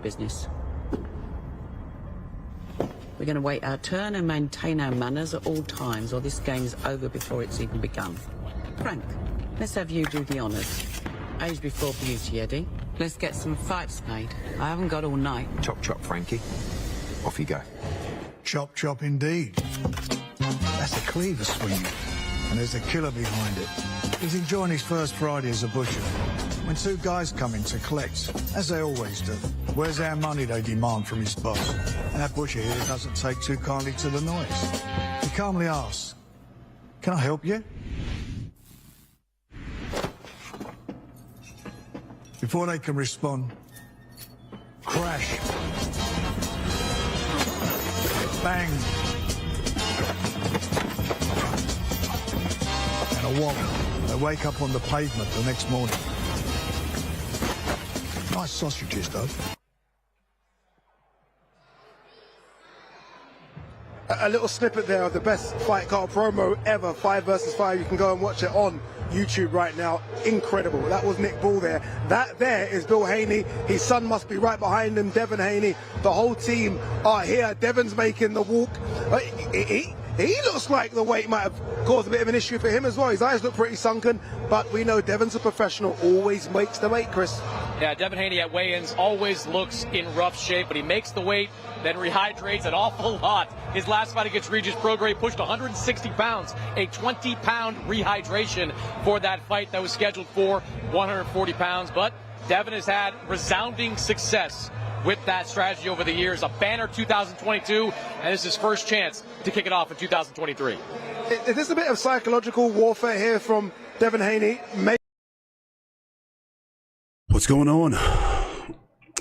business. We're going to wait our turn and maintain our manners at all times, or this game's over before it's even begun. Frank, let's have you do the honours. Age before beauty, Eddie. Let's get some fights made. I haven't got all night. Chop, chop, Frankie. Off you go. Chop, chop indeed. That's a cleaver swing, and there's a killer behind it. He's enjoying his first Friday as a butcher. When two guys come in to collect, as they always do, where's our money they demand from his boss? And that butcher here doesn't take too kindly to the noise. He calmly asks, "Can I help you?" Before they can respond, crash. Bang. And a whop. They wake up on the pavement the next morning. Nice sausages, though. A little snippet there of the best fight card promo ever, 5 versus 5. You can go and watch it on YouTube right now. Incredible. That was Nick Ball there. That there is Bill Haney. His son must be right behind him, Devin Haney. The whole team are here. Devin's making the walk. He looks like the weight might have caused a bit of an issue for him as well. His eyes look pretty sunken, but we know Devin's a professional, always makes the weight, Chris. Yeah, Devin Haney at weigh-ins always looks in rough shape, but he makes the weight, then rehydrates an awful lot. His last fight against Regis Prograis pushed 160 pounds, a 20-pound rehydration for that fight that was scheduled for 140 pounds. But Devin has had resounding success with that strategy over the years. A banner 2022, and this is his first chance to kick it off in 2023. Is this a bit of psychological warfare here from Devin Haney? What's going on?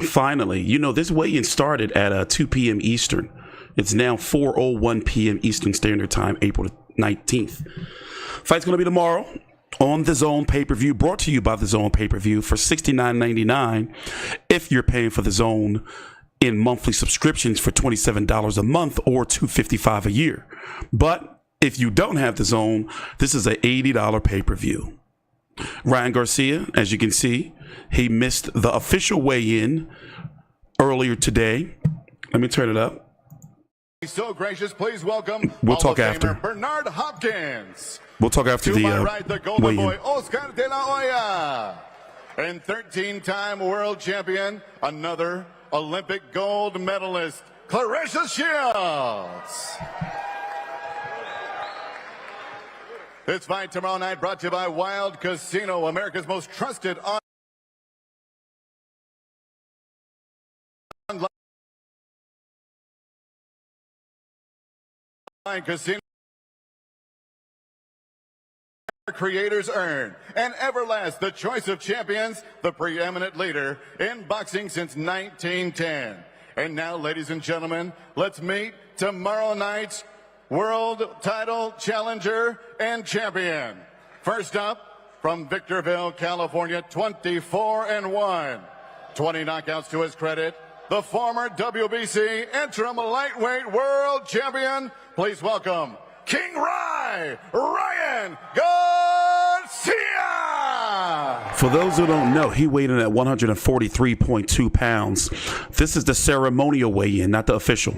Finally, you know, this weigh-in started at 2 p.m. Eastern. It's now 4:01 p.m. Eastern Standard Time, April 19th. Fight's going to be tomorrow on The Zone pay-per-view, brought to you by The Zone pay-per-view for $69.99 if you're paying for The Zone in monthly subscriptions for $27 a month or $255 a year. But if you don't have The Zone, this is an $80 pay-per-view. Ryan Garcia, as you can see, he missed the official weigh-in earlier today. Let me turn it up. He's so gracious. Please welcome We'll talk after. Bernard Hopkins. We'll talk after to the my right, the Golden weigh-in. Boy, Oscar De La Hoya. And 13-time world champion, another Olympic gold medalist, Clarissa Shields. This fight tomorrow night brought to you by Wild Casino, America's most trusted online casino. Creators earn and Everlast, the choice of champions, the preeminent leader in boxing since 1910. And now, ladies and gentlemen, let's meet tomorrow night's world title challenger and champion. First up, from Victorville, California, 24-1, 20 knockouts to his credit, the former WBC interim lightweight world champion. Please welcome King Ryan Garcia. For those who don't know, he weighed in at 143.2 pounds. This is the ceremonial weigh-in, not the official.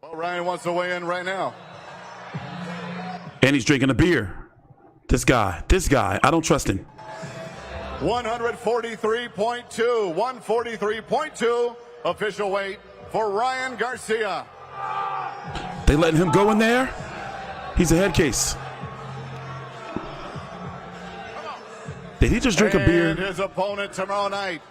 Well, Ryan wants to weigh in right now. And he's drinking a beer. This guy, I don't trust him. 143.2 official weight for Ryan Garcia. They letting him go in there? He's a head case. Did he just drink a beer? And his opponent tomorrow night,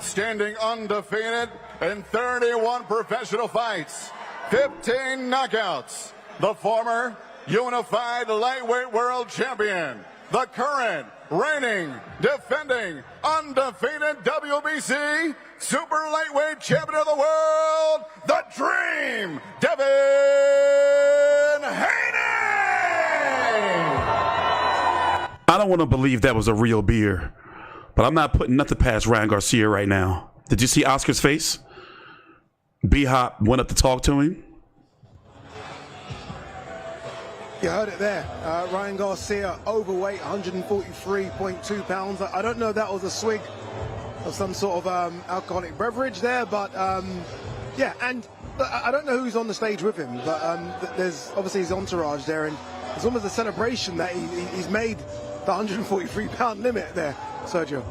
standing undefeated in 31 professional fights, 15 knockouts, the former unified lightweight world champion, the current reigning, defending, undefeated WBC super lightweight champion of the world, the Dream, Devin Haney! I don't want to believe that was a real beer, but I'm not putting nothing past Ryan Garcia right now. Did you see Oscar's face? B-Hop went up to talk to him. You heard it there. Ryan Garcia, overweight, 143.2 pounds. I don't know if that was a swig of some sort of alcoholic beverage there, but yeah, and I don't know who's on the stage with him, but there's obviously his entourage there, and it's almost a celebration that he's made the 143-pound limit there, Sergio.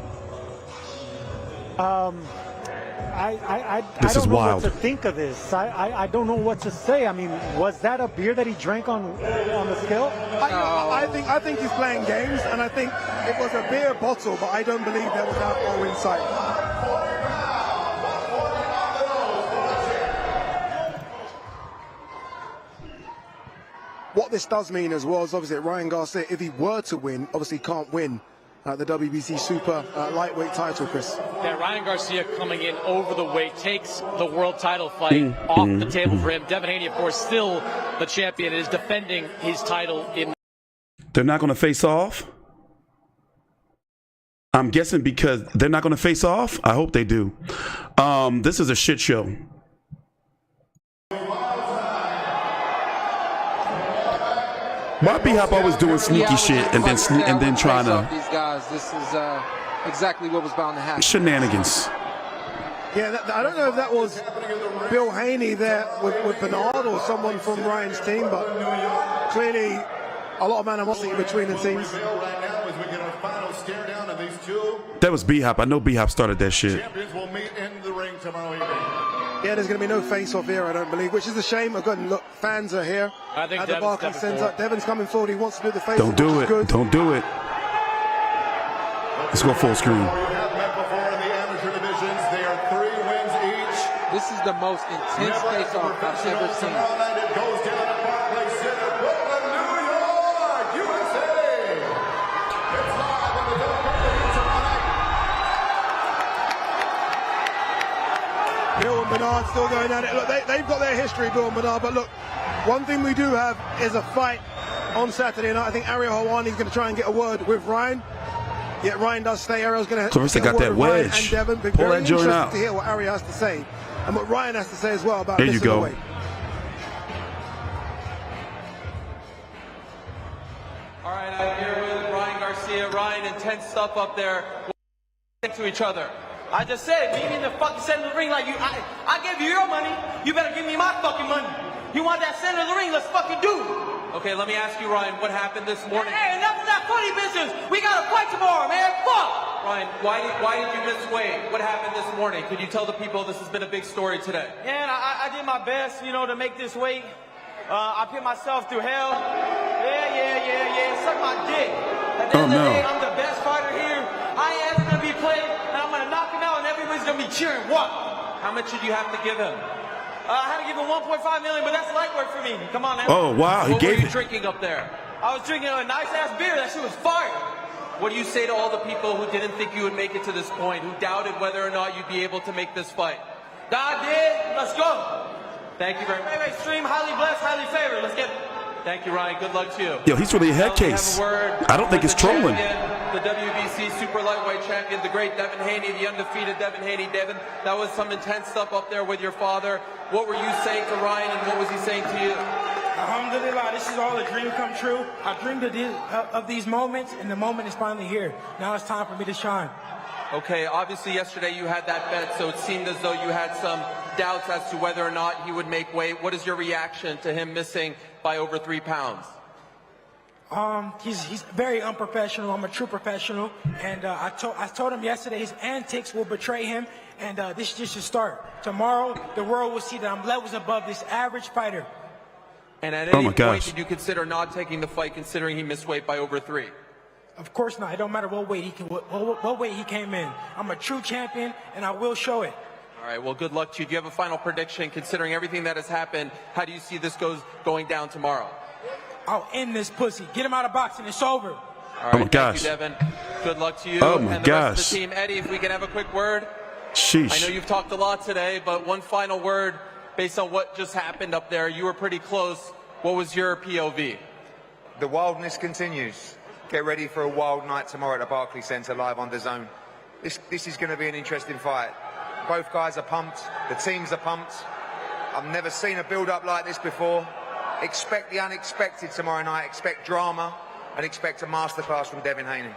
I This don't is know wild. what to think of this. I don't know what to say. I mean, was that a beer that he drank on the scale? I think he's playing games, and I think it was a beer bottle, but I don't believe there was alcohol inside. What this does mean as well is obviously that Ryan Garcia, if he were to win, obviously can't win the WBC Super Lightweight title, Chris. Yeah, Ryan Garcia coming in over the weight takes the world title fight off the table for him. Devin Haney, of course, still the champion, is defending his title in. They're not going to face off? I'm guessing because they're not going to face off? I hope they do. This is a shit show. Why B-Hop always doing sneaky shit and then trying to... These guys, this is exactly what was bound to happen. Shenanigans. Yeah, I don't know if that was Bill Haney there with Bernard or someone from Ryan's team, but clearly a lot of animosity between the teams. That was B-Hop. I know B-Hop started that shit. Champions will meet in the ring tomorrow evening. Yeah, there's going to be no face-off here, I don't believe, which is a shame. Again, look, fans are here I think at the Barclays Center. Devin's coming forward. He wants to do the face-off. Don't do it. Good. Don't do it. Let's go full screen. Have met before in the amateur divisions. They are 3 wins each. This is the most intense face-off I've ever seen. Tomorrow night it goes down at Barclays Center, Brooklyn, New York, USA. It's live on the WBA tonight. Bill and Bernard still going at it. Look, they've got their history, Bill and Bernard, but look, one thing we do have is a fight on Saturday night. I think Ariel Helwani's going to try and get a word with Ryan. Yet Ryan does stay. Ariel's going to Clarissa got that wedge. Devin. But Pull very that joint interested out. to hear what Ariel has to say and what Ryan has to say as well about There this you go. weight. All right, I'm here with Ryan Garcia. Ryan, intense stuff up there. To each other. I just said, meet me in the fucking center of the ring like you. I gave you your money. You better give me my fucking money. You want that center of the ring? Let's fucking do it. Okay, let me ask you, Ryan, what happened this morning? Hey, enough of that funny business. We got to fight tomorrow, man. Fuck. Ryan, why did you miss weight? What happened this morning? Could you tell the people this has been a big story today? Man, I did my best, to make this weight. I put myself through hell. Yeah. Suck my dick. At the end of the day, I'm the best fighter here. I ain't ever going to be played, and I'm going to knock him out, and everybody's going to be cheering. What? How much did you have to give him? I had to give him 1.5 million, but that's light work for me. Come on, man. Oh, wow. He What were gave you it. drinking up there? I was drinking a nice-ass beer. That shit was fire. What do you say to all the people who didn't think you would make it to this point, who doubted whether or not you'd be able to make this fight? God did. Let's go. Thank you very much. Hey, stream, highly blessed, highly favored. Let's get it. Thank you, Ryan. Good luck to you. Yo, he's really a head Now we have case. a word I don't think with it's the trolling. champion, the WBC Super Lightweight Champion, the great Devin Haney, the undefeated Devin Haney. Devin, that was some intense stuff up there with your father. What were you saying to Ryan, and what was he saying to you? Alhamdulillah, this is all a dream come true. I dreamed of these moments, and the moment is finally here. Now it's time for me to shine. Okay, obviously yesterday you had that bet, so it seemed as though you had some doubts as to whether or not he would make weight. What is your reaction to him missing by over 3 pounds? He's very unprofessional. I'm a true professional, and I told him yesterday his antics will betray him, and this is just a start. Tomorrow, the world will see that I'm levels above this average fighter. And at any point, did you consider not taking the fight, considering he missed weight by over 3? Of course not. It don't matter what weight what weight he came in. I'm a true champion, and I will show it. All right, well, good luck to you. Do you have a final prediction, considering everything that has happened? How do you see this going down tomorrow? I'll end this pussy. Get him out of boxing. It's over. All right, oh my gosh. Thank you, Devin. Good luck to you and the rest of the team. Eddie, if we can have a quick word. Sheesh. I know you've talked a lot today, but one final word based on what just happened up there. You were pretty close. What was your POV? The wildness continues. Get ready for a wild night tomorrow at the Barclays Center live on DAZN. This is going to be an interesting fight. Both guys are pumped. The teams are pumped. I've never seen a build-up like this before. Expect the unexpected tomorrow night. Expect drama and expect a masterclass from Devin Haney.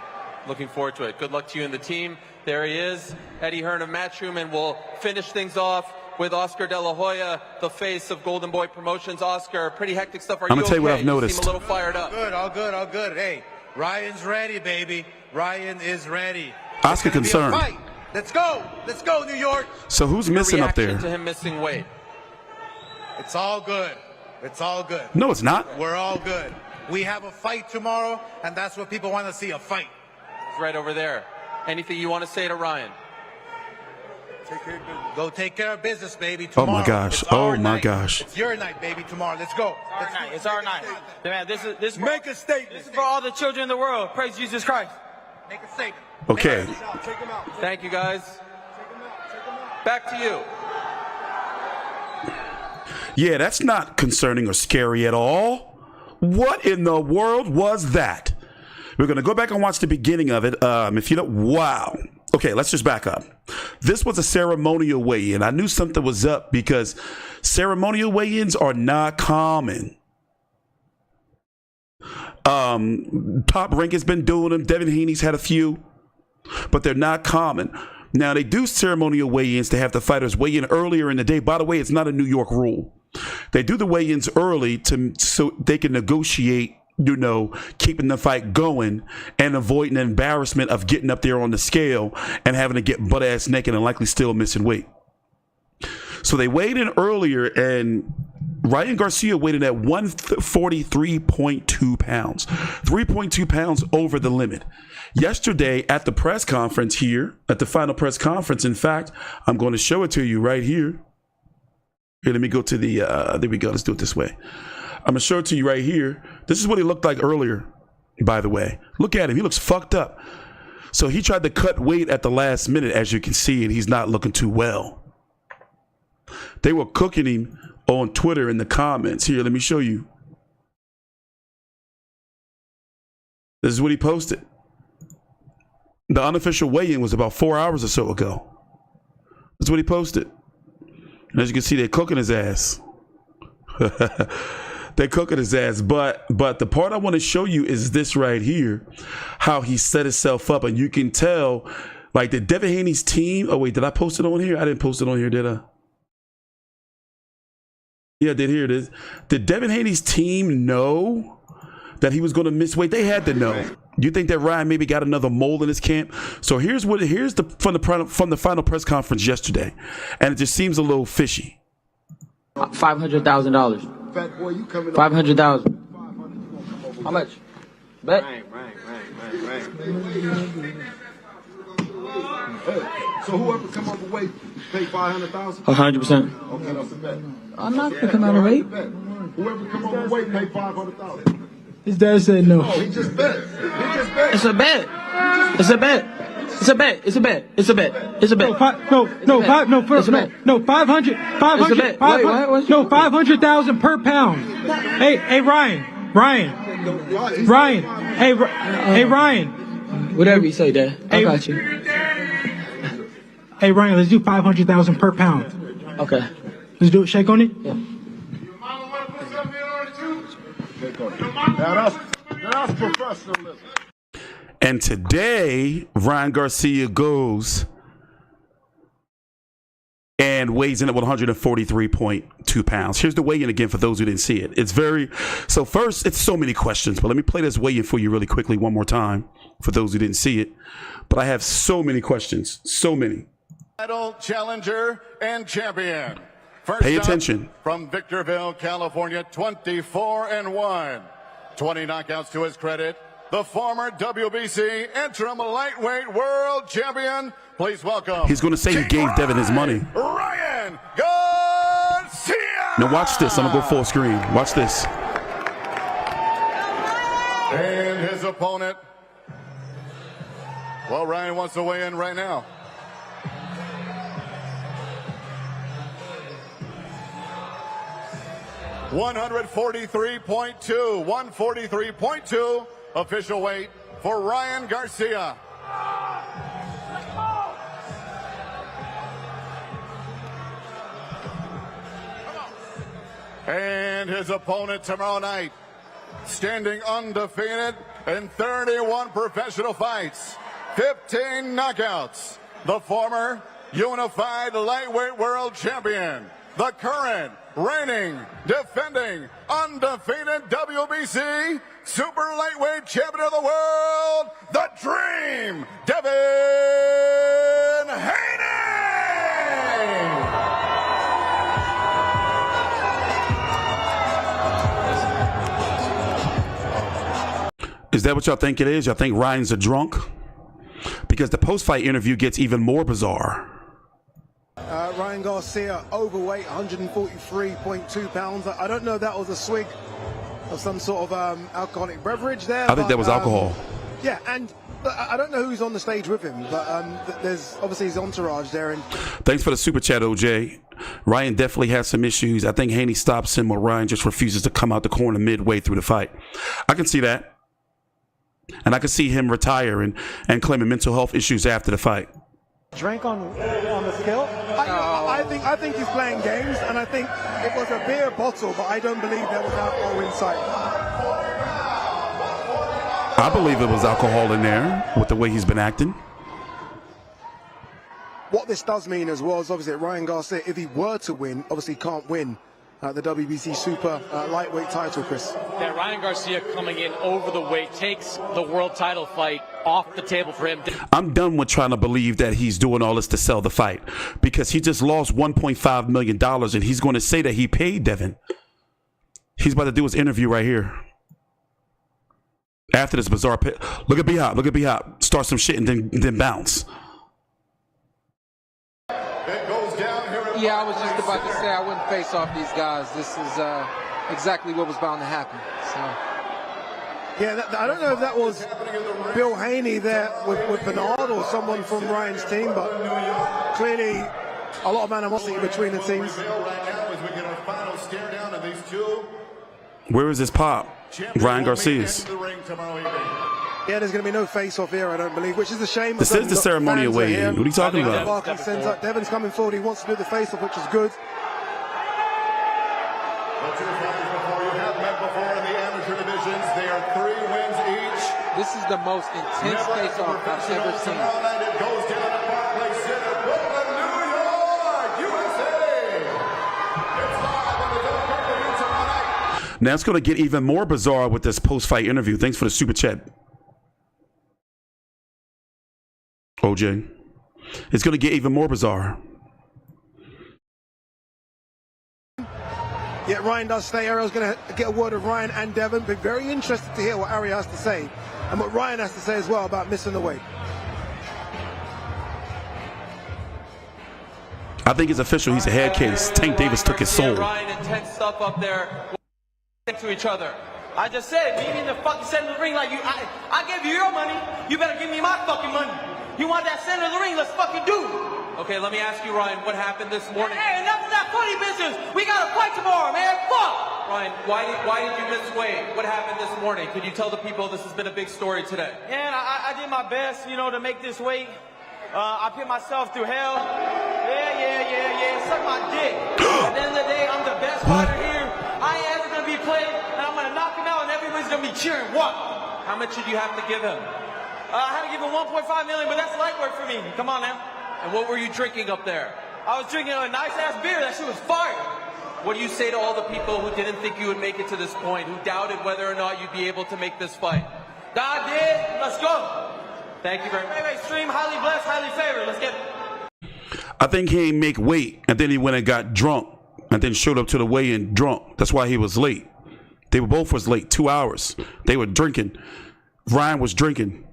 Looking forward to it. Good luck to you and the team. There he is, Eddie Hearn of Matchroom, and we'll finish things off with Oscar De La Hoya, the face of Golden Boy Promotions. Oscar, pretty hectic stuff. Are I'm gonna tell you what I've You noticed. seem a little fired up. Good, all good, all good. Hey, Ryan's ready, baby. Ryan is ready. Oscar concerned. Fight. Let's go, New York. So who's missing up there? To him missing weight. It's all good. It's all good. No, it's not. We're all good. We have a fight tomorrow, and that's what people want to see, a fight. It's right over there. Anything you want to say to Ryan? Go take care of business, baby. Oh Tomorrow. my gosh. It's our Oh my night. gosh. It's your night, baby. Tomorrow. Let's go. It's our night. Man, this is Make a statement. This is for all the children in the world. Praise Jesus Christ. Make a statement. Okay. Thank you, guys. Back to you. Yeah, that's not concerning or scary at all. What in the world was that? We're going to go back and watch the beginning of it. If you know, wow. Okay, let's just back up. This was a ceremonial weigh-in. I knew something was up because ceremonial weigh-ins are not common. Top Rank has been doing them. Devin Haney's had a few, but they're not common. Now, they do ceremonial weigh-ins to have the fighters weigh in earlier in the day. By the way, it's not a New York rule. They do the weigh-ins early so they can negotiate, you know, keeping the fight going and avoiding the embarrassment of getting up there on the scale and having to get butt-ass naked and likely still missing weight. So they weighed in earlier, and Ryan Garcia weighed in at 143.2 pounds, 3.2 pounds over the limit. Yesterday at the press conference here, at the final press conference, in fact, I'm going to show it to you right here. Here, let me go to the, there we go. Let's do it this way. I'm going to show it to you right here. This is what he looked like earlier, by the way. Look at him. He looks fucked up. So he tried to cut weight at the last minute, as you can see, and he's not looking too well. They were cooking him on Twitter in the comments. Here, let me show you. This is what he posted. The unofficial weigh-in was about 4 hours or so ago. That's what he posted. And as you can see, they're cooking his ass. They're cooking his ass. But the part I want to show you is this right here. How he set himself up. And you can tell, like, the Devin Haney's team. Oh, wait, did I post it on here? I didn't post it on here, did I? Yeah, I did. Here it is. Did Devin Haney's team know that he was going to miss weight? They had to know. You think that Ryan maybe got another mole in his camp? So here's from the final press conference yesterday, and it just seems a little fishy. $500,000. Fat boy, you coming up. 500,000. How much? Bet. Right. So whoever come up weight, pay 500,000. 100%. Okay, that's a bet. I'm not gonna come out of weight. Whoever come up weight, pay 500,000. His dad said no. Oh, he just bet. It's a bet. It's a bet. It's a bet. It's a bet. It's a bet. It's a bet. No, 500. No, 500,000 per pound. Hey, Ryan. Hey, Ryan. Whatever you say, Dad. I got you. Hey, Ryan, let's do 500,000 per pound. Okay. Let's do it. Shake on it. Yeah. That's professionalism. And today, Ryan Garcia goes and weighs in at 143.2 pounds. Here's the weigh-in again for those who didn't see it. So first, it's so many questions, but let me play this weigh-in for you really quickly one more time for those who didn't see it. But I have so many questions, so many. Title challenger and champion. First Pay attention. From Victorville, California, 24-1. 20 knockouts to his credit. The former WBC interim lightweight world champion. Please welcome. He's going to say he gave Devin his money. Ryan Garcia. Now watch this. I'm going to go full screen. Watch this. And his opponent. Well, Ryan wants to weigh in right now. $143.2 official weight for Ryan Garcia. And his opponent tomorrow night, standing undefeated in 31 professional fights, 15 knockouts, the former unified lightweight world champion, the current reigning, defending, undefeated WBC super lightweight champion of the world, the Dream, Devin Haney! Is that what y'all think it is? Y'all think Ryan's a drunk? Because the post-fight interview gets even more bizarre. Ryan Garcia, overweight, 143.2 pounds. I don't know if that was a swig of some sort of alcoholic beverage there. I think that was alcohol. Yeah, and I don't know who's on the stage with him, but there's obviously his entourage there. And thanks for the super chat, OJ. Ryan definitely has some issues. I think Haney stops him, or Ryan just refuses to come out the corner midway through the fight. I can see that. And I can see him retire and claiming mental health issues after the fight. Drank on the scale? I think he's playing games, and I think it was a beer bottle, but I don't believe there was alcohol inside. I believe it was alcohol in there with the way he's been acting. What this does mean as well is obviously that Ryan Garcia, if he were to win, obviously can't win the WBC super lightweight title, Chris. Yeah, Ryan Garcia coming in over the weight takes the world title fight off the table for him. I'm done with trying to believe that he's doing all this to sell the fight, because he just lost $1.5 million and he's going to say that he paid Devin. He's about to do his interview right here. After this bizarre pit. Look at B-Hop. Look at B-Hop. Start some shit and then bounce. Yeah, I was just about to say I wouldn't face off these guys. This is exactly what was bound to happen. So. Yeah, I don't know if that was Bill Haney there with Bernard or someone from Ryan's team, but clearly a lot of animosity between the teams. Where is this pop? Ryan Garcia's. Yeah, there's going to be no face-off here, I don't believe, which is a shame. This is the ceremonial weigh-in. What are you talking about? Barclays sends up. Devin's coming forward. He wants to do the face-off, which is good. The two fighters before you have met before in the amateur divisions. They are 3 wins each. This is the most intense face-off I've ever seen. It goes down at Barclays Center, Brooklyn, New York, USA. It's live on the Documentaries tonight. Now it's going to get even more bizarre with this post-fight interview. Thanks for the super chat, OJ. It's going to get even more bizarre. Yeah, Ryan does stay. Ariel's going to get a word of Ryan and Devin. Be very interested to hear what Ariel has to say and what Ryan has to say as well about missing the weight. I think it's official. He's a head case. Tank Davis took his soul. Ryan, intense stuff up there to each other. I just said, meet me in the fucking center of the ring like you. I gave you your money. You better give me my fucking money. You want that center of the ring? Let's fucking do it. Okay, let me ask you, Ryan, what happened this morning? Hey, enough of that funny business. We got to fight tomorrow, man. Fuck. Ryan, why did you miss weight? What happened this morning? Could you tell the people this has been a big story today? Man, I did my best, to make this weight. I put myself through hell. Yeah. Suck my dick. At the end of the day, I'm the best fighter here. I ain't ever going to be played, and I'm going to knock him out, and everybody's going to be cheering. What? How much did you have to give him? I had to give him 1.5 million, but that's light work for me. Come on, now. And what were you drinking up there? I was drinking a nice-ass beer. That shit was fire. What do you say to all the people who didn't think you would make it to this point, who doubted whether or not you'd be able to make this fight? God did. Let's go. Thank you very much. Hey, stream, highly blessed, highly favored. Let's get it. I think he ain't make weight, and then he went and got drunk, and then showed up to the weigh-in drunk. That's why he was late. They were both was late, 2 hours. They were drinking. Ryan was drinking.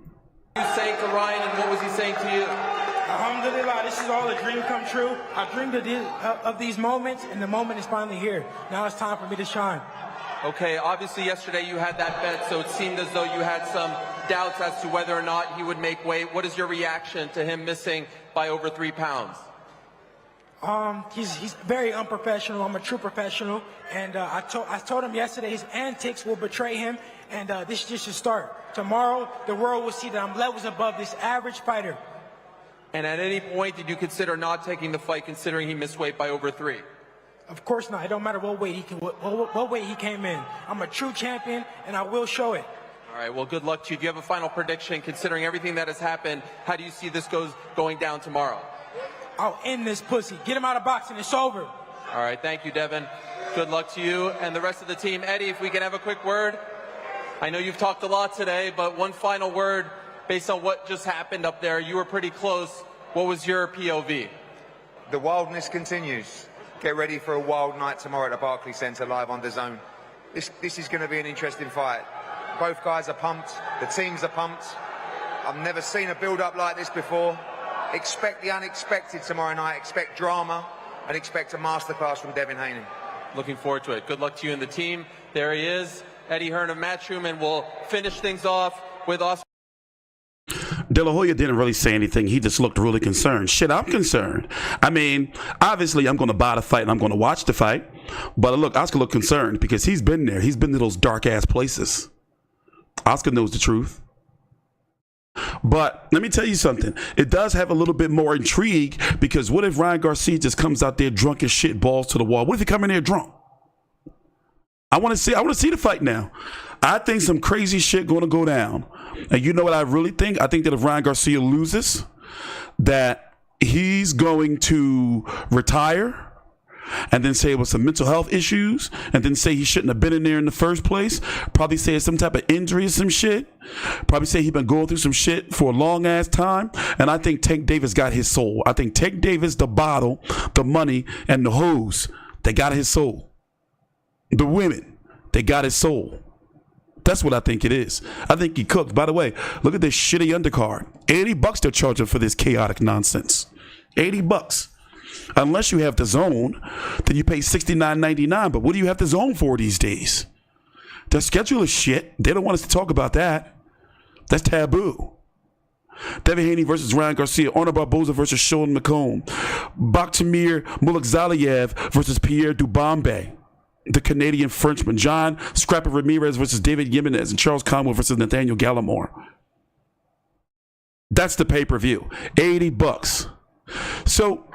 What were you saying to Ryan, and what was he saying to you? Alhamdulillah, this is all a dream come true. I dreamed of these moments, and the moment is finally here. Now it's time for me to shine. Okay, obviously yesterday you had that bet, so it seemed as though you had some doubts as to whether or not he would make weight. What is your reaction to him missing by over 3 pounds? He's very unprofessional. I'm a true professional, and I told him yesterday his antics will betray him, and this just should start. Tomorrow, the world will see that I'm levels above this average fighter. And at any point, did you consider not taking the fight, considering he missed weight by over 3? Of course not. It don't matter what weight he came in. I'm a true champion, and I will show it. All right, well, good luck to you. Do you have a final prediction, considering everything that has happened? How do you see this going down tomorrow? I'll end this pussy. Get him out of boxing. It's over. All right, thank you, Devin. Good luck to you and the rest of the team. Eddie, if we can have a quick word. I know you've talked a lot today, but one final word based on what just happened up there. You were pretty close. What was your POV? The wildness continues. Get ready for a wild night tomorrow at the Barclays Center live on DAZN. This is going to be an interesting fight. Both guys are pumped. The teams are pumped. I've never seen a build-up like this before. Expect the unexpected tomorrow night. Expect drama and expect a masterclass from Devin Haney. Looking forward to it. Good luck to you and the team. There he is, Eddie Hearn of Matchroom, and we'll finish things off with Oscar. De La Hoya didn't really say anything. He just looked really concerned. Shit, I'm concerned. I mean, obviously, I'm going to buy the fight and I'm going to watch the fight. But look, Oscar looked concerned because he's been there. He's been to those dark-ass places. Oscar knows the truth. But let me tell you something. It does have a little bit more intrigue because what if Ryan Garcia just comes out there drunk as shit, balls to the wall? What if he come in there drunk? I want to see the fight now. I think some crazy shit going to go down. And you know what I really think? I think that if Ryan Garcia loses, that he's going to retire and then say it was some mental health issues and then say he shouldn't have been in there in the first place. Probably say it's some type of injury or some shit. Probably say he's been going through some shit for a long ass time. And I think Tank Davis got his soul. I think Tank Davis, the bottle, the money, and the hose, they got his soul. The women, they got his soul. That's what I think it is. I think he cooked. By the way, look at this shitty undercard. $80 they're charging for this chaotic nonsense. $80. Unless you have the zone, then you pay $69.99. But what do you have the zone for these days? Their schedule is shit. They don't want us to talk about that. That's taboo. Devin Haney versus Ryan Garcia. Arnold Barboza versus Sean McComb. Bektemir Melikuziev versus Pierre Dibombe, the Canadian Frenchman. John Scrapper Ramirez versus David Jimenez. And Charles Conway versus Nathaniel Gallimore. That's the pay-per-view. $80. So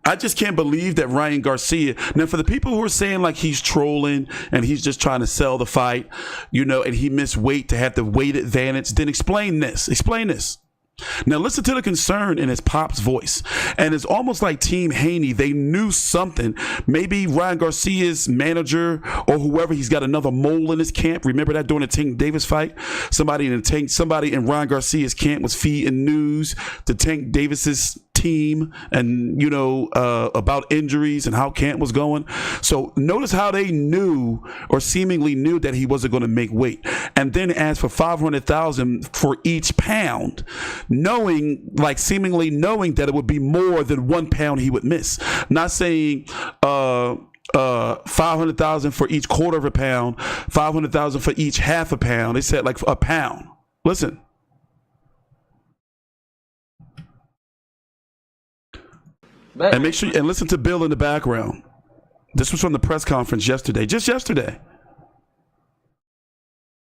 I just can't believe that Ryan Garcia. Now, for the people who are saying like he's trolling and he's just trying to sell the fight, you know, and he missed weight to have the weight advantage, then explain this. Explain this. Now, listen to the concern in his pop's voice. And it's almost like Team Haney, they knew something. Maybe Ryan Garcia's manager or whoever, he's got another mole in his camp. Remember that during the Tank Davis fight? Somebody in Ryan Garcia's camp was feeding news to Tank Davis's team and, you know, about injuries and how camp was going. So notice how they knew or seemingly knew that he wasn't going to make weight, and then asked for $500,000 for each pound, seemingly knowing that it would be more than 1 pound he would miss. Not saying $500,000 for each quarter of a pound, $500,000 for each half a pound. They said like a pound. Listen. And make sure and listen to Bill in the background. This was from the press conference yesterday. Just yesterday.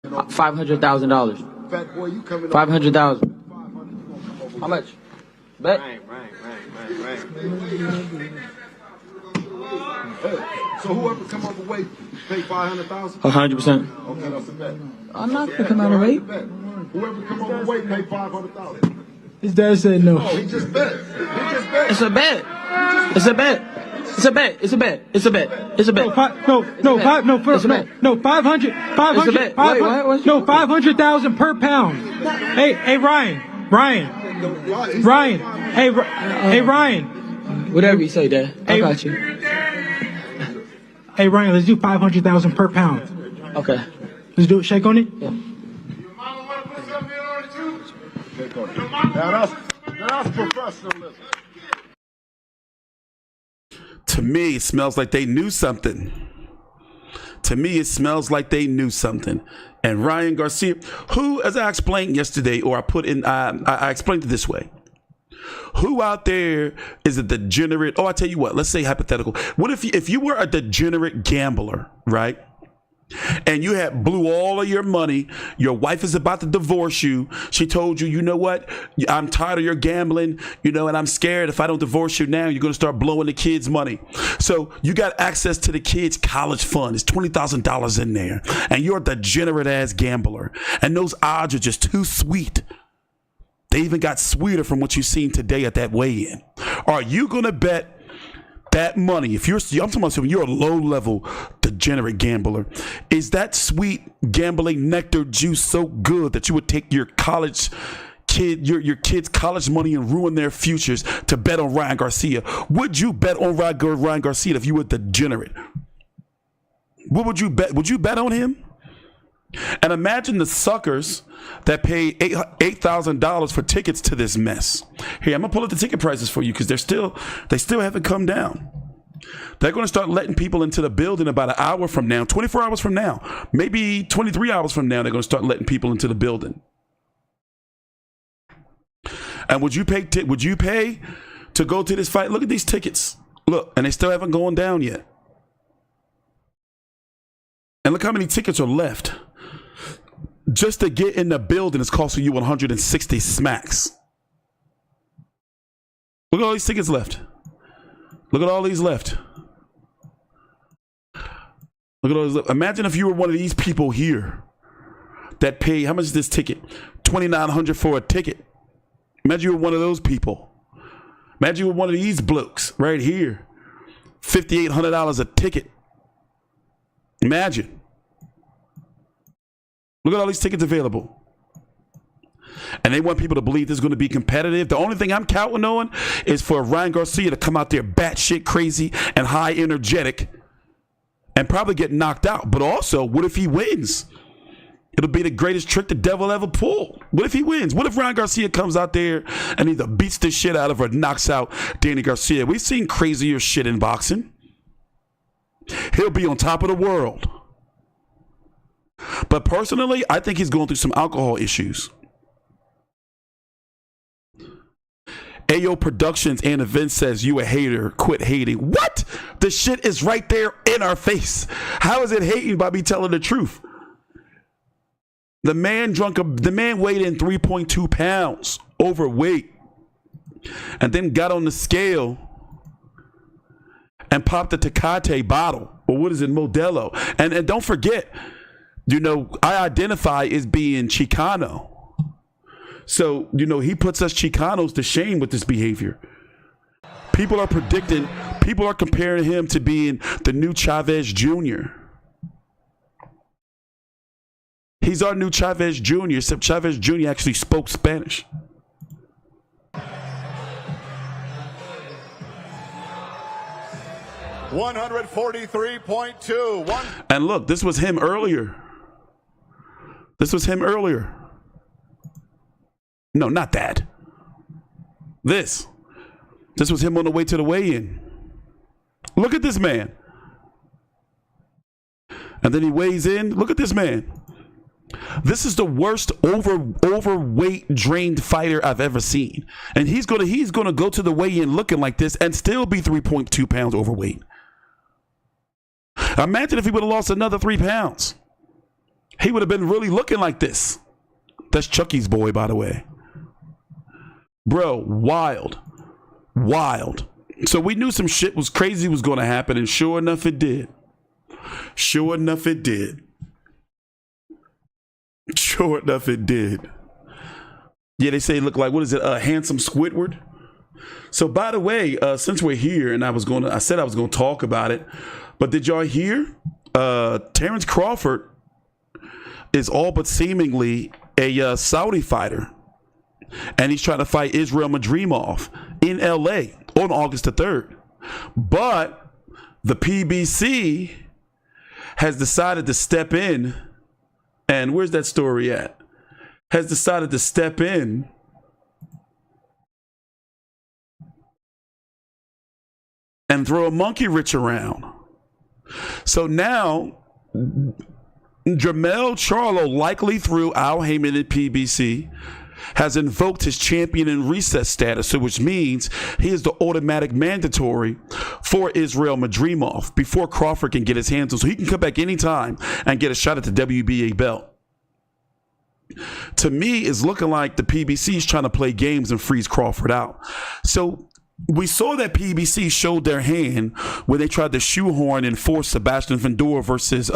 $500,000. Fat boy, you coming? $500,000. How much? Bet. Right. So whoever come overweight, pay $500,000. 100%. Okay, that's a bet. I'm not gonna come overweight. Whoever come overweight, pay $500,000. His dad said no. Oh, he just bet. It's a bet. It's a bet. It's a bet. It's a bet. It's a bet. It's a bet. No, 500. No, 500,000 per pound. Hey, Ryan. Hey, Ryan. Whatever you say, Dad. I got you. Hey, Ryan, let's do 500,000 per pound. Okay. Let's do it. Shake on it. Yeah. Now that's professionalism. To me, it smells like they knew something. And Ryan Garcia, who, as I explained yesterday, or I explained it this way. Who out there is a degenerate? Oh, I tell you what, let's say hypothetical. What if you were a degenerate gambler, right? and you had blew all of your money, your wife is about to divorce you. She told you, you know what? I'm tired of your gambling, and I'm scared if I don't divorce you now, you're going to start blowing the kids' money. So you got access to the kids' college fund. It's $20,000 in there. And you're a degenerate ass gambler. And those odds are just too sweet. They even got sweeter from what you've seen today at that weigh-in. Are you going to bet that money, I'm talking about you're a low-level degenerate gambler, is that sweet gambling nectar juice so good that you would take your college kid, your kid's college money and ruin their futures to bet on Ryan Garcia? Would you bet on Ryan Garcia if you were degenerate? What would you bet? Would you bet on him? And imagine the suckers that pay $8,000 for tickets to this mess. Here, I'm gonna pull up the ticket prices for you because they still haven't come down. They're going to start letting people into the building about an hour from now, 24 hours from now, maybe 23 hours from now. They're going to start letting people into the building. And would you pay to go to this fight? Look at these tickets. Look, and they still haven't gone down yet. And look how many tickets are left. Just to get in the building is costing you 160 smacks. Look at all these tickets left. Look at all these left. Look at all these left. Imagine if you were one of these people here that paid, how much is this ticket? $2,900 for a ticket. Imagine you were one of those people. Imagine you were one of these blokes right here. $5,800 a ticket. Imagine. Look at all these tickets available. And they want people to believe this is going to be competitive. The only thing I'm counting on is for Ryan Garcia to come out there batshit crazy and high energetic and probably get knocked out. But also, what if he wins? It'll be the greatest trick the devil ever pulled. What if he wins? What if Ryan Garcia comes out there and either beats the shit out of or knocks out Danny Garcia? We've seen crazier shit in boxing. He'll be on top of the world. But personally, I think he's going through some alcohol issues. Ayo Productions and Events says, you a hater, quit hating. What? The shit is right there in our face. How is it hating by me telling the truth? The man weighed in 3.2 pounds overweight and then got on the scale and popped a Tecate bottle, or what is it, Modelo. And don't forget, I identify as being Chicano. So, he puts us Chicanos to shame with this behavior. People are comparing him to being the new Chavez Jr. He's our new Chavez Jr., except Chavez Jr. actually spoke Spanish. $143.2. And look, this was him earlier. No, not that. This was him on the way to the weigh-in. Look at this man. And then he weighs in. Look at this man. This is the worst overweight drained fighter I've ever seen. And he's gonna go to the weigh-in looking like this and still be 3.2 pounds overweight. Imagine if he would have lost another 3 pounds. He would have been really looking like this. That's Chucky's boy, by the way. Bro, wild. So we knew some shit was crazy was going to happen, and sure enough it did. Yeah, they say it looked like, what is it, handsome Squidward? So by the way, since we're here, and I said I was going to talk about it, but did y'all hear? Terrence Crawford is all but seemingly a Saudi fighter. And he's trying to fight Israel Madrimov in LA on August the 3rd. But the PBC has decided to step in. And where's that story at? Has decided to step in and throw a monkey wrench around. So now, Jermell Charlo likely through Al Heyman at PBC has invoked his champion in recess status, so which means he is the automatic mandatory for Israel Madrimov before Crawford can get his hands on. So he can come back anytime and get a shot at the WBA belt. To me, it's looking like the PBC is trying to play games and freeze Crawford out. So we saw that PBC showed their hand when they tried to shoehorn and force Sebastian Fundora versus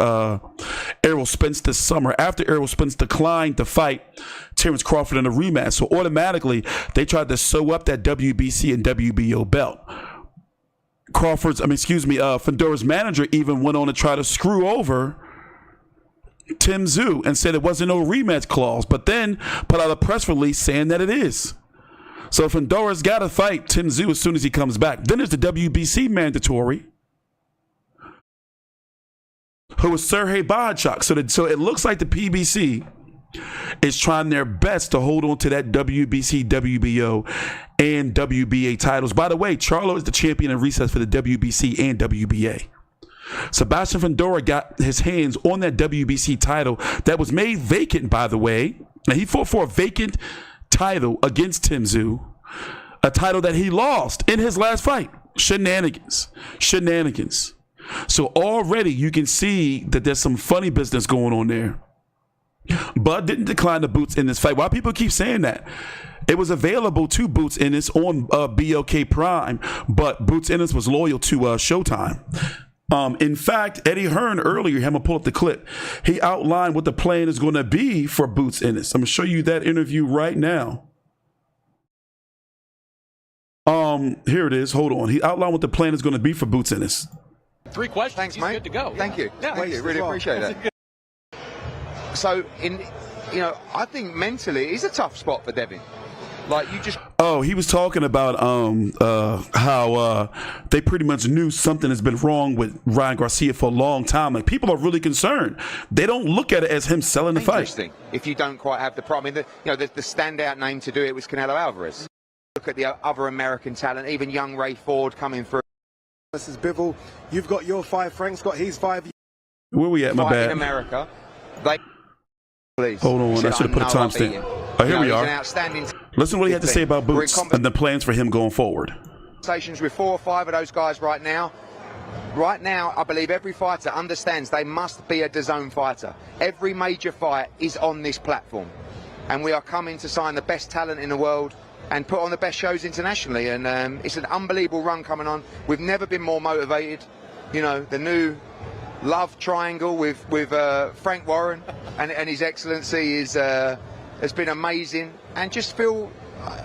Errol Spence this summer after Errol Spence declined to fight Terence Crawford in a rematch. So automatically, they tried to sew up that WBC and WBO belt. Fundora's manager even went on to try to screw over Tim Tszyu and said it wasn't no rematch clause, but then put out a press release saying that it is. So Fundora's got to fight Tim Tszyu as soon as he comes back. Then there's the WBC mandatory, who is Sergey Bohachuk. So it looks like the PBC is trying their best to hold on to that WBC, WBO, and WBA titles. By the way, Charlo is the champion in recess for the WBC and WBA. Sebastian Fundora got his hands on that WBC title that was made vacant, by the way. Now, he fought for a vacant title against Tim Tszyu, a title that he lost in his last fight. Shenanigans. So already you can see that there's some funny business going on there. Bud didn't decline the Boots in this fight. Why people keep saying that? It was available to Boots Ennis on BOK Prime, but Boots Ennis was loyal to Showtime. In fact, Eddie Hearn earlier, I'm going to pull up the clip. He outlined what the plan is going to be for Boots Ennis. I'm going to show you that interview right now. Here it is. Hold on. He outlined what the plan is going to be for Boots Ennis. 3 questions. Thanks, He's mate. good to go. Thank you. Yeah, Thank you. Really appreciate that. So, I think mentally, it's a tough spot for Devin. He was talking about how they pretty much knew something has been wrong with Ryan Garcia for a long time. Like, people are really concerned. They don't look at it as him selling the fight. If you don't quite have the problem, the standout name to do it was Canelo Alvarez. Look at the other American talent, even young Ray Ford coming through. This is Bivol. You've got your 5. Frank's got his 5. Where we at? My bad. In America, please. Hold on. I should have put a timestamp. Oh, here we are. Listen to what he had to say about Boots and the plans for him going forward. Conversations with 4 or 5 of those guys right now. Right now, I believe every fighter understands they must be a DAZN fighter. Every major fight is on this platform. And we are coming to sign the best talent in the world and put on the best shows internationally. And it's an unbelievable run coming on. We've never been more motivated. The new love triangle with Frank Warren and His Excellency has been amazing, and just feel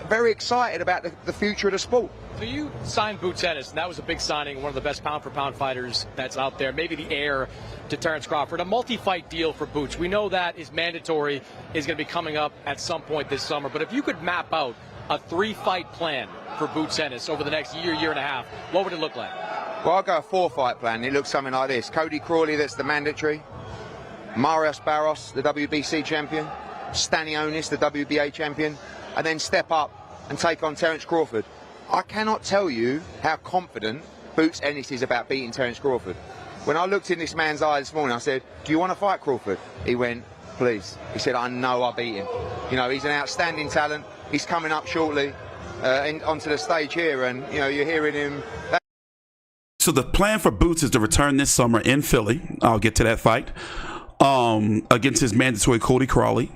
very excited about the future of the sport. So you signed Boots Ennis, and that was a big signing, one of the best pound-for-pound fighters that's out there, maybe the heir to Terence Crawford. A multi-fight deal for Boots. We know that is mandatory, is going to be coming up at some point this summer, but if you could map out a 3-fight plan for Boots Ennis over the next year and a half, what would it look like? Well, I'll go a 4-fight plan. It looks something like this. Cody Crawley, that's the mandatory. Marius Barros, the WBC champion. Stanionis, the WBA champion. And then step up and take on Terence Crawford. I cannot tell you how confident Boots Ennis is about beating Terence Crawford. When I looked in this man's eye this morning, I said, do you want to fight Crawford? He went, please. He said, I know I beat him. He's an outstanding talent. He's coming up shortly onto the stage here, and, you're hearing him. So the plan for Boots is to return this summer in Philly. I'll get to that fight. Against his mandatory Cody Crawley.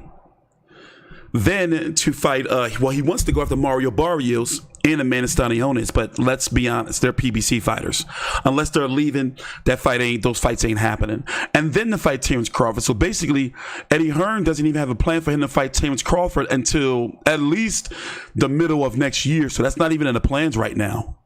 Then to fight, he wants to go after Mario Barrios and Amanda Stanionis, but let's be honest, they're PBC fighters. Unless they're leaving, those fights ain't happening. And then to fight Terence Crawford. So basically, Eddie Hearn doesn't even have a plan for him to fight Terence Crawford until at least the middle of next year. So that's not even in the plans right now.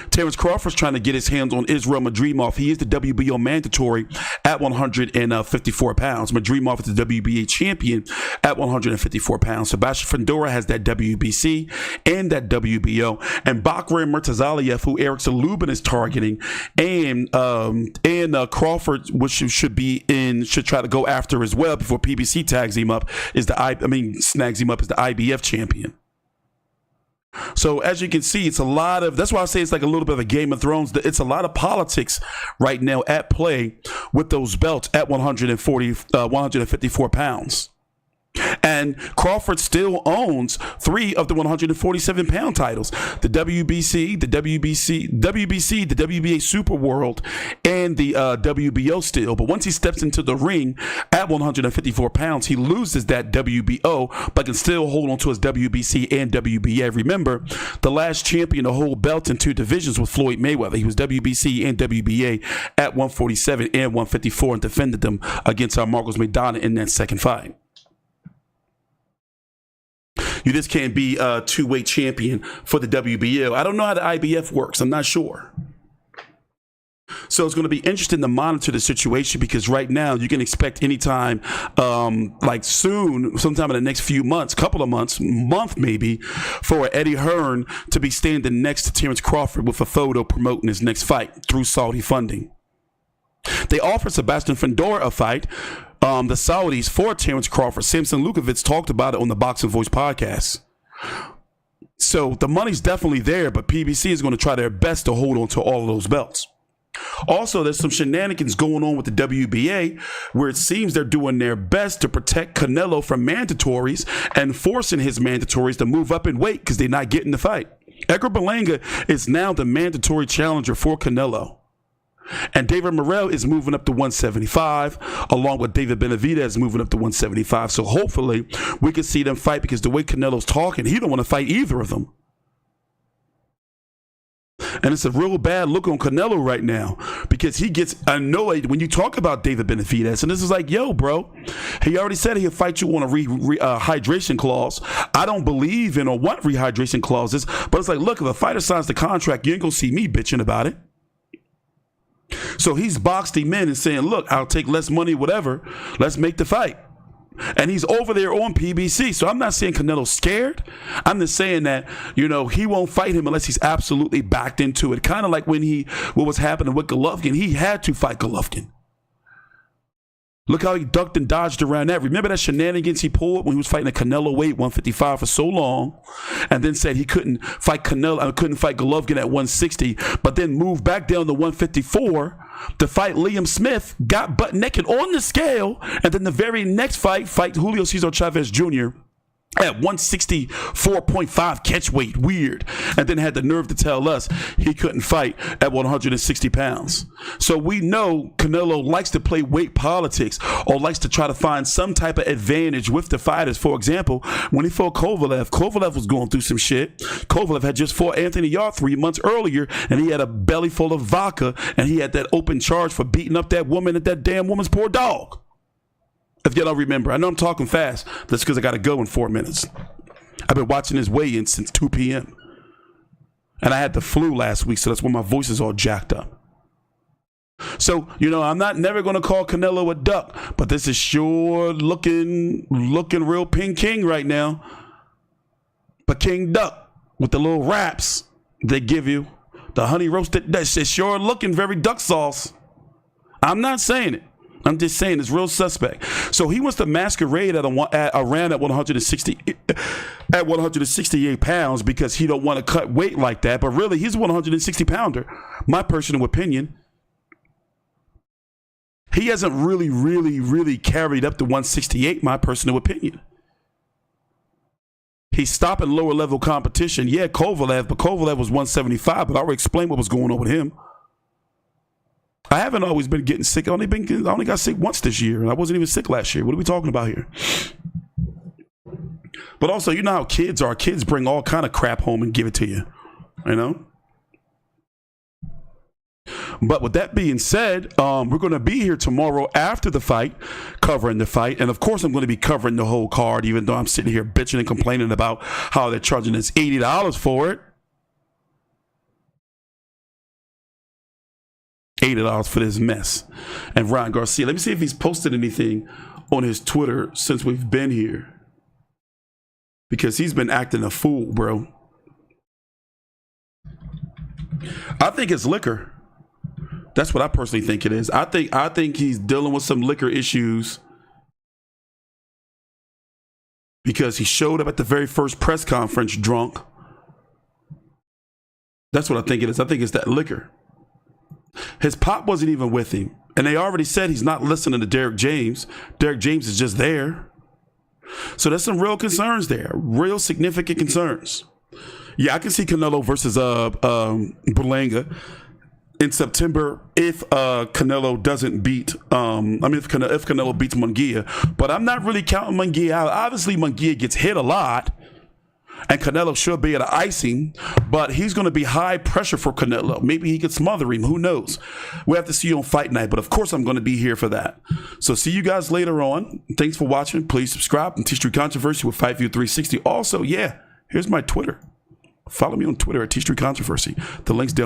Terence Crawford's trying to get his hands on Israel Madrimov. He is the WBO mandatory at 154 pounds. Madrimov is the WBA champion at 154 pounds. Sebastian Fundora has that WBC and that WBO. And Bakray Murtazaliev, who Eric Salubin is targeting, and Crawford, which should try to go after as well before PBC snags him up as the IBF champion. So as you can see, it's a lot of, that's why I say it's like a little bit of a Game of Thrones. It's a lot of politics right now at play with those belts at 154 pounds. And Crawford still owns 3 of the 147-pound titles: the WBC, the WBA Super World, and the WBO still. But once he steps into the ring at 154 pounds, he loses that WBO, but can still hold on to his WBC and WBA. Remember, the last champion to hold belts in 2 divisions was Floyd Mayweather. He was WBC and WBA at 147 and 154 and defended them against Marcos Maidana in that second fight. You just can't be a 2-weight champion for the WBO. I don't know how the IBF works. I'm not sure. So it's going to be interesting to monitor the situation, because right now you can expect anytime, like soon, sometime in the next few months, couple of months, month maybe, for Eddie Hearn to be standing next to Terence Crawford with a photo promoting his next fight through Saudi funding. They offered Sebastian Fundora a fight, the Saudis, for Terence Crawford. Samson Lukovitz talked about it on the Boxing Voice podcast. So the money's definitely there, but PBC is going to try their best to hold on to all of those belts. Also, there's some shenanigans going on with the WBA, where it seems they're doing their best to protect Canelo from mandatories and forcing his mandatories to move up in weight because they're not getting the fight. Edgar Berlanga is now the mandatory challenger for Canelo. And David Morrell is moving up to 175, along with David Benavidez moving up to 175. So hopefully we can see them fight, because the way Canelo's talking, he don't want to fight either of them. And it's a real bad look on Canelo right now, because he gets annoyed when you talk about David Benavidez. And this is like, yo, bro, he already said he'll fight you on a hydration clause. I don't believe in or want rehydration clauses, but it's like, look, if a fighter signs the contract, you ain't going to see me bitching about it. So he's boxed him in and saying, look, I'll take less money, whatever. Let's make the fight. And he's over there on PBC. So I'm not saying Canelo's scared. I'm just saying that, you know, he won't fight him unless he's absolutely backed into it. Kind of like when what was happening with Golovkin. He had to fight Golovkin. Look how he ducked and dodged around that. Remember that shenanigans he pulled when he was fighting a Canelo weight 155 for so long, and then said he couldn't fight Golovkin at 160, but then moved back down to 154 to fight Liam Smith, got butt naked on the scale, and then the very next fight Julio Cesar Chavez Jr. at 164.5 catch weight, weird, and then had the nerve to tell us he couldn't fight at 160 pounds. So we know Canelo likes to play weight politics, or likes to try to find some type of advantage with the fighters. For example, when he fought Kovalev was going through some shit. Kovalev had just fought Anthony Yarde 3 months earlier, and he had a belly full of vodka, and he had that open charge for beating up that woman and that damn woman's poor dog. If you don't remember, I know I'm talking fast. That's because I got to go in 4 minutes. I've been watching his weigh-in since 2 p.m. And I had the flu last week, so that's why my voice is all jacked up. So, you know, I'm never going to call Canelo a duck, but this is sure looking real Pink King right now. But King Duck, with the little wraps they give you, the honey roasted, that's sure looking very duck sauce. I'm not saying it. I'm just saying it's real suspect. So he wants to masquerade around at 168 pounds because he don't want to cut weight like that. But really, he's a 160 pounder. My personal opinion. He hasn't really carried up to 168. My personal opinion. He's stopping lower level competition. Yeah, Kovalev, but Kovalev was 175. But I already explained what was going on with him. I haven't always been getting sick. I only got sick once this year, and I wasn't even sick last year. What are we talking about here? But also, you know how kids are. Kids bring all kind of crap home and give it to you, you know? But with that being said, we're going to be here tomorrow after the fight, covering the fight. And, of course, I'm going to be covering the whole card, even though I'm sitting here bitching and complaining about how they're charging us $80 for it. $80 for this mess. And Ryan Garcia, let me see if he's posted anything on his Twitter since we've been here, because he's been acting a fool, bro. I think it's liquor. That's what I personally think it is. I think he's dealing with some liquor issues, because he showed up at the very first press conference drunk. That's what I think it is. I think it's that liquor. His pop wasn't even with him. And they already said he's not listening to Derek James. Derek James is just there. So there's some real concerns there, real significant concerns. Yeah, I can see Canelo versus Berlanga in September if Canelo doesn't beat, if Canelo beats Munguia. But I'm not really counting Munguia out. Obviously, Munguia gets hit a lot, and Canelo should be at an icing, but he's going to be high pressure for Canelo. Maybe he could smother him. Who knows? We have to see you on Fight Night, but of course I'm going to be here for that. So see you guys later on. Thanks for watching. Please subscribe to TstreeT Controversy with Fight View 360. Also, here's my Twitter. Follow me on Twitter at TstreeT Controversy. The link's down below.